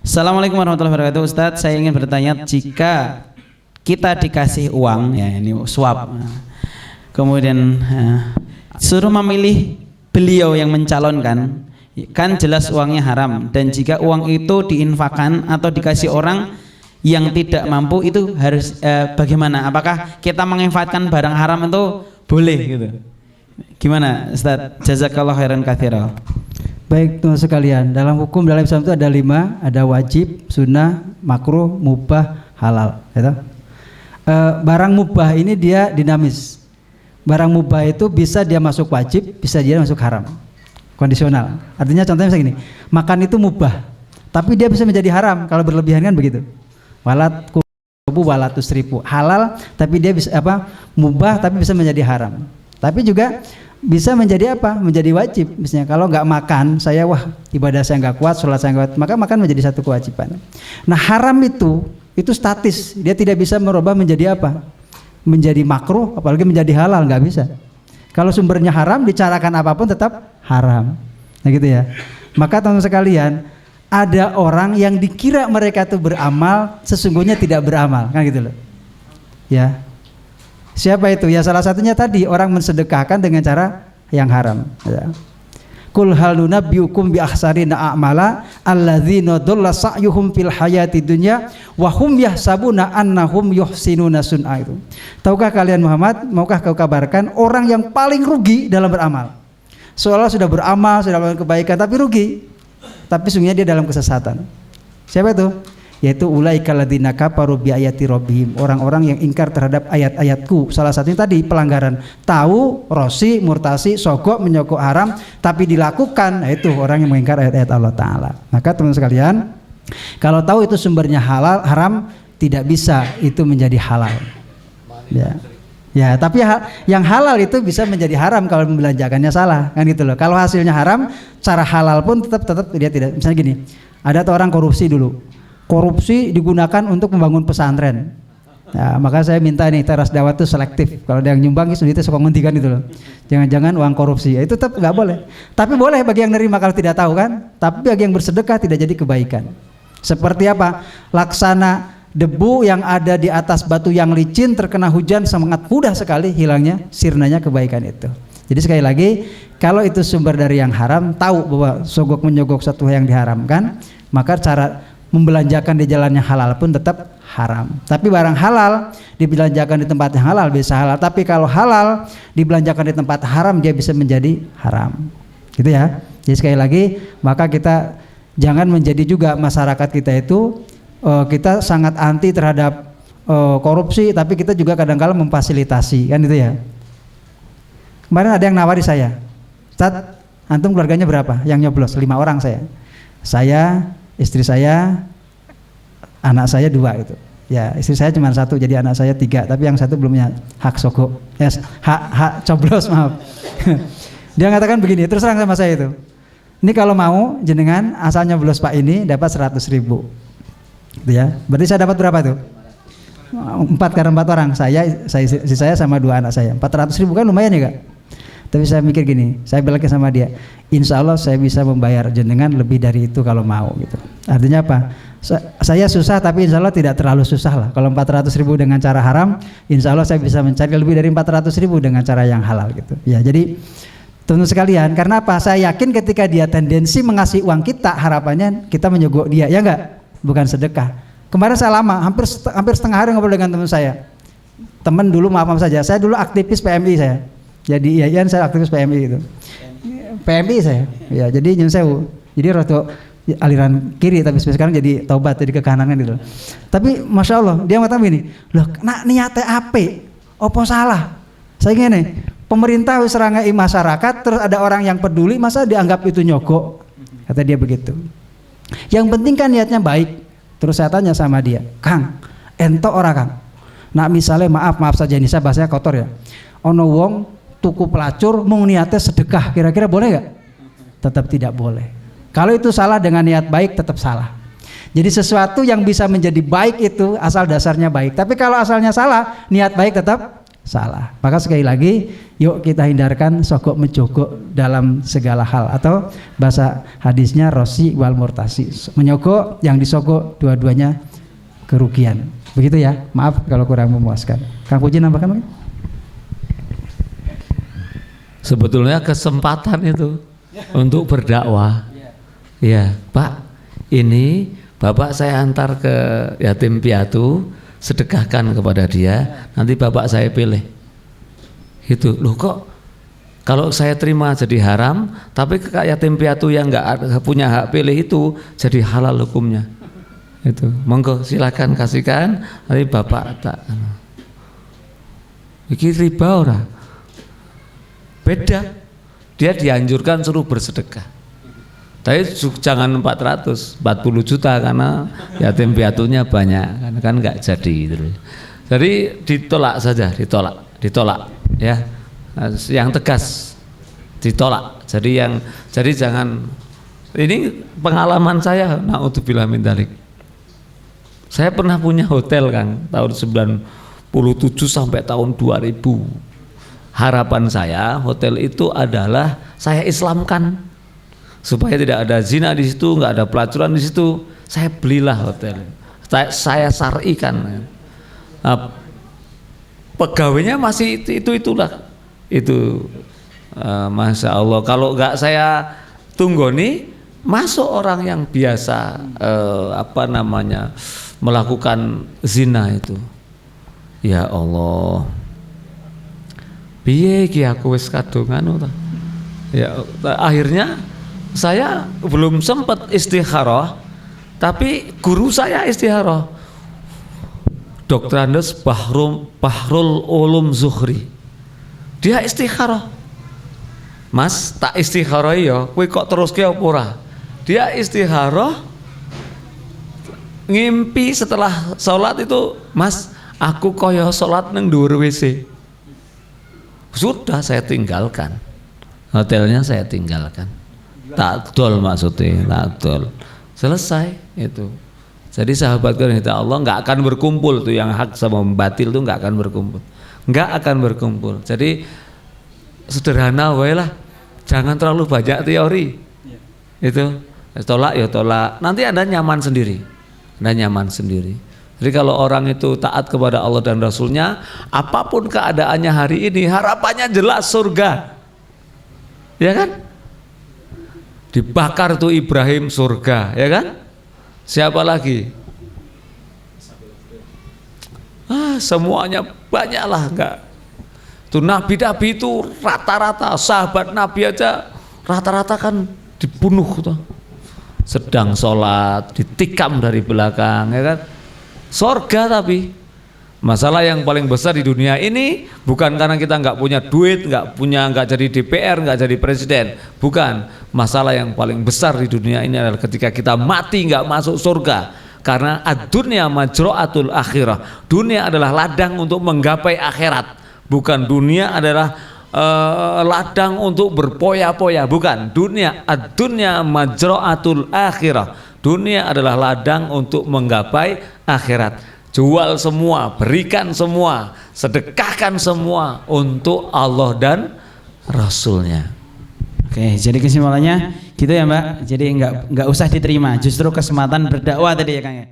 Assalamualaikum warahmatullahi wabarakatuh. Ustadz, saya ingin bertanya, jika kita dikasih uang, ya ini suap, kemudian suruh memilih beliau yang mencalonkan, kan jelas uangnya haram. Dan jika uang itu diinfakkan atau dikasih orang yang tidak mampu, itu harus bagaimana? Apakah kita menginfakkan barang haram itu boleh gitu? Gimana Ustadz? Jazakallah khairan katsira. Baik teman sekalian, dalam hukum dalam Islam itu ada 5, ada wajib, sunnah, makruh, mubah, halal. Gitu. Barang mubah ini dia dinamis. Barang mubah itu bisa dia masuk wajib, bisa dia masuk haram, kondisional. Artinya contohnya misalnya gini, makan itu mubah, tapi dia bisa menjadi haram kalau berlebihan, kan begitu. Walat kubu walatus ribu, halal, tapi dia bisa mubah, tapi bisa menjadi haram. Tapi juga bisa menjadi menjadi wajib. Misalnya kalau nggak makan, saya ibadah saya nggak kuat, sholat saya nggak kuat, maka makan menjadi satu kewajiban. Nah haram itu statis, dia tidak bisa merubah menjadi menjadi makruh, apalagi menjadi halal, nggak bisa. Kalau sumbernya haram, dicarakan apapun tetap haram. Nah gitu ya. Maka teman-teman sekalian, ada orang yang dikira mereka itu beramal, sesungguhnya tidak beramal, kan gitu loh. Ya. Siapa itu? Ya salah satunya tadi, orang mensedekahkan dengan cara yang haram. Ya. Kul hal nunabbiukum bi akhsarina a'mala alladzina dhalla sa'yuhum fil hayati dunya wa hum yahsabuna annahum yuhsinuna sun'a itu. Tahukah kalian Muhammad, maukah kau kabarkan orang yang paling rugi dalam beramal? Seolah sudah beramal, sudah melakukan kebaikan tapi rugi. Tapi sungguhnya dia dalam kesesatan. Siapa itu? Yaitu ulaikal ladzina kafaru bi ayati rabbihim, orang-orang yang ingkar terhadap ayat-ayatku. Salah satunya tadi pelanggaran, tahu, rosi, murtasi, sogok, menyogok haram tapi dilakukan. Nah itu orang yang mengingkar ayat-ayat Allah Ta'ala. Maka teman sekalian, kalau tahu itu sumbernya halal, haram, tidak bisa itu menjadi halal. Ya, tapi yang halal itu bisa menjadi haram kalau membelanjakannya salah, kan gitu loh. Kalau hasilnya haram, cara halal pun tetap dia tidak. Misalnya gini, ada orang korupsi dulu. Korupsi digunakan untuk membangun pesantren. Nah, maka saya minta nih teras dakwah itu selektif. Kalau ada yang nyumbang itu suka nguntikan itu loh. Jangan-jangan uang korupsi. Itu tetap nggak boleh. Tapi boleh bagi yang nerima kalau tidak tahu kan. Tapi bagi yang bersedekah tidak jadi kebaikan. Seperti laksana debu yang ada di atas batu yang licin terkena hujan sangat mudah sekali hilangnya sirnanya kebaikan itu. Jadi sekali lagi, kalau itu sumber dari yang haram, tahu bahwa sogok menyogok satu yang diharamkan, maka cara membelanjakan di jalan yang halal pun tetap haram. Tapi barang halal dibelanjakan di tempat yang halal bisa halal. Tapi kalau halal dibelanjakan di tempat haram, dia bisa menjadi haram. Gitu ya. Jadi sekali lagi, maka kita jangan menjadi juga masyarakat kita itu kita sangat anti terhadap korupsi, tapi kita juga kadang-kala memfasilitasi, kan itu ya. Kemarin ada yang nawari saya, Ustadz, antum keluarganya berapa? Yang nyoblos 5 orang saya. Saya, istri saya, anak saya 2 gitu. Ya istri saya cuma 1, jadi anak saya 3. Tapi yang 1 belum punya hak sogok, hak coblos, maaf. Dia mengatakan begini, terus terang sama saya itu. Ini kalau mau jenengan asal nyoblos Pak ini dapat 100.000. Gitu ya. Berarti saya dapat berapa tuh? 4 karena 4 orang. Saya sama 2 anak saya. 400.000 kan lumayan ya Kak? Tapi saya mikir gini, saya bilangnya sama dia, insya Allah saya bisa membayar jenengan lebih dari itu kalau mau gitu. Artinya apa? Saya susah tapi insya Allah tidak terlalu susah lah. Kalau 400.000 dengan cara haram, insya Allah saya bisa mencari lebih dari 400.000 dengan cara yang halal gitu. Ya jadi teman-teman sekalian, karena apa? Saya yakin ketika dia tendensi mengasih uang kita, harapannya kita menyogok dia, ya enggak? Bukan sedekah. Kemarin saya lama, hampir setengah hari ngobrol dengan teman saya. Teman dulu maaf saja, saya dulu aktivis PMI saya. Jadi iya saya aktivis PMI gitu. PMI saya. Ya, jadi nyun sewu. Jadi roto aliran kiri tapi sekarang jadi taubat jadi ke kanan gitu. Tapi Masya Allah dia mengatakan begini, loh nak niatnya ape? Apa salah? Saya gini, pemerintah serangai masyarakat terus ada orang yang peduli masa dianggap itu nyogok? Kata dia begitu. Yang penting kan niatnya baik. Terus saya tanya sama dia, Kang, ento ora Kang? Nah misalnya maaf saja ini saya bahasanya kotor ya. Ono wong tuku pelacur mau niatnya sedekah, kira-kira boleh nggak? Tetap tidak boleh. Kalau itu salah dengan niat baik tetap salah. Jadi sesuatu yang bisa menjadi baik itu asal dasarnya baik. Tapi kalau asalnya salah, niat baik tetap salah. Maka sekali lagi, yuk kita hindarkan sogok menjogok dalam segala hal, atau bahasa hadisnya rosi wal murtasi, menyogok yang disogok dua-duanya kerugian. Begitu ya. Maaf kalau kurang memuaskan. Kang Puji nambahkan mungkin? Sebetulnya kesempatan itu untuk berdakwah. Ya, Pak, ini Bapak saya antar ke yatim piatu, sedekahkan kepada dia, nanti Bapak saya pilih. Gitu. Loh kok kalau saya terima jadi haram, tapi ke yatim piatu yang nggak punya hak pilih itu jadi halal hukumnya. Itu. Monggo silakan kasihkan, nanti Bapak tak. Iki riba ora? Beda. Dia dianjurkan suruh bersedekah. Tapi jangan 40 juta karena yatim piatunya banyak, kan nggak jadi gitu. Jadi ditolak saja, ditolak ya. Yang tegas ditolak. Jadi jangan, ini pengalaman saya, naudzubillah min dzalik. Saya pernah punya hotel Kang tahun 97 sampai tahun 2000. Harapan saya hotel itu adalah saya Islamkan supaya tidak ada zina di situ, nggak ada pelacuran di situ. Saya belilah hotel, saya syar'ikan. Nah, pegawainya masih itulah itu. Masya Allah, kalau nggak saya tunggoni, masuk orang yang biasa melakukan zina itu. Ya Allah, piye ki aku wis kadungan ta. Ya akhirnya saya belum sempat istikharah, tapi guru saya istikharah. Dr. Andes Bahrul Ulum Zuhri. Dia istikharah. Mas, tak istikharah ya, kowe kok teruske apa ora? Dia istikharah, ngimpi setelah sholat itu, Mas, aku koyo sholat nang dhuwur WC. Sudah saya tinggalkan, hotelnya saya tinggalkan, takdol maksudnya, takdol, selesai itu. Jadi sahabat kita Allah nggak akan berkumpul tuh, yang hak sama batil tuh nggak akan berkumpul, nggak akan berkumpul. Jadi sederhana wae lah, jangan terlalu banyak teori. Itu tolak ya tolak, nanti Anda nyaman sendiri, Anda nyaman sendiri. Jadi kalau orang itu taat kepada Allah dan Rasulnya, apapun keadaannya hari ini, harapannya jelas surga, ya kan? Dibakar tuh Ibrahim, surga, ya kan? Siapa lagi? Semuanya banyaklah, enggak? Tuh nabi-nabi itu rata-rata, sahabat Nabi aja rata-rata kan dibunuh tuh. Sedang sholat ditikam dari belakang, ya kan? Sorga. Tapi masalah yang paling besar di dunia ini bukan karena kita nggak punya duit, nggak jadi DPR, nggak jadi presiden, bukan. Masalah yang paling besar di dunia ini adalah ketika kita mati nggak masuk surga, karena ad-dunya majra'atul akhirah. Dunia adalah ladang untuk menggapai akhirat, bukan dunia adalah ladang untuk berpoya-poya, bukan. Dunia ad-dunya majra'atul akhirah. Dunia adalah ladang untuk menggapai akhirat. Jual semua, berikan semua, sedekahkan semua untuk Allah dan Rasulnya. Oke, jadi kesimpulannya gitu ya Mbak. Jadi nggak usah diterima, justru kesempatan berdakwah tadi ya Kang ya.